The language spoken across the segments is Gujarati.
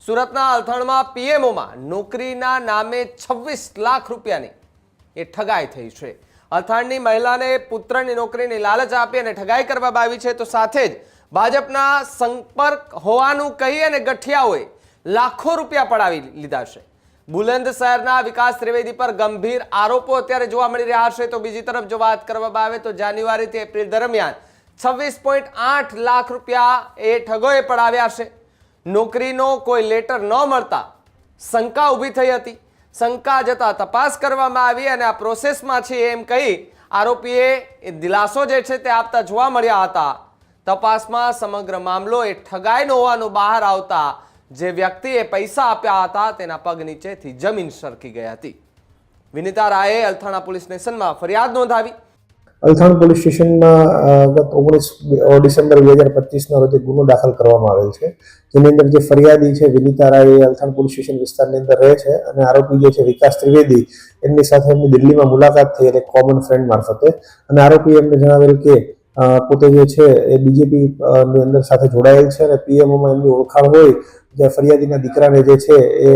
સુરતના અલથાણમાં પીએમઓમાં નોકરીના નામે 26 લાખ રૂપિયાની એ ઠગાઈ થઈ છે। અલથાણની મહિલાને પુત્રની નોકરીની લાલચ આપી અને ઠગાઈ કરવામાં આવી છે। તો સાથે જ ભાજપના સંપર્ક હોવાનું કહી અને ગઠિયાઓએ લાખો રૂપિયા પડાવી લીધા છે। બુલંદશહેરના વિકાસ ત્રિવેદી પર ગંભીર આરોપો અત્યારે જોવા મળી રહ્યા છે। તો બીજી તરફ જો વાત કરવામાં આવે તો જાન્યુઆરીથી એપ્રિલ દરમિયાન 26.8 લાખ રૂપિયા એ ઠગોએ પડાવ્યા છે। નોકરીનો કોઈ લેટર ન મળતા શંકા ઊભી થઈ હતી। શંકા જતા તપાસ કરવામાં આવી અને આ પ્રોસેસમાં છે એમ કહી આરોપીએ દિલાસો જે છે તે આપતા જોવા મળ્યા હતા। તપાસમાં સમગ્ર મામલો એ ઠગાઈનો હોવાનું બહાર આવતા જે વ્યક્તિએ પૈસા આપ્યા હતા તેના પગ નીચેથી જમીન સરકી ગઈ હતી। વિનીતા રાયે અલથાણા પોલીસ સ્ટેશનમાં ફરિયાદ નોંધાવી। અલથાણ પોલીસ સ્ટેશનમાં ગત 19 ડિસેમ્બર 2025ના રોજ ગુનો દાખલ કરવામાં આવેલ છે, જેની અંદર જે ફરિયાદી છે વિનીતા રાય એ અલથાણ પોલીસ સ્ટેશન વિસ્તારની અંદર રહે છે અને આરોપી જે છે વિકાસ ત્રિવેદી એમની સાથે એમની દિલ્હીમાં મુલાકાત થઈ એટલે કોમન ફ્રેન્ડ મારફતે અને આરોપી એમને જણાવેલ કે પોતે જે છે એ બીજેપી ની અંદર સાથે જોડાયેલ છે અને પીએમઓમાં એમની ઓળખાણ હોય જે ફરિયાદીના દીકરાને જે છે એ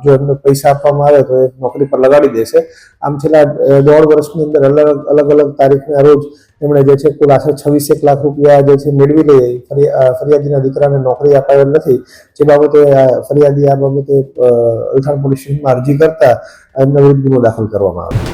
જો એમને પૈસા આપવામાં આવે તો એ નોકરી પર લગાડી દેશે। આમ છેલ્લા 1.5 વર્ષની અંદર અલગ અલગ તારીખના રોજ એમણે જે છે કુલ આશરે 26 લાખ રૂપિયા જે છે મેળવી લઈ ફરિયાદીના દીકરાને નોકરી અપાવેલ નથી, જે બાબતે ફરિયાદી આ બાબતે અલથાણ પોલીસ સ્ટેશનમાં અરજી કરતા એમના વિરુદ્ધ ગુનો દાખલ કરવામાં આવ્યો।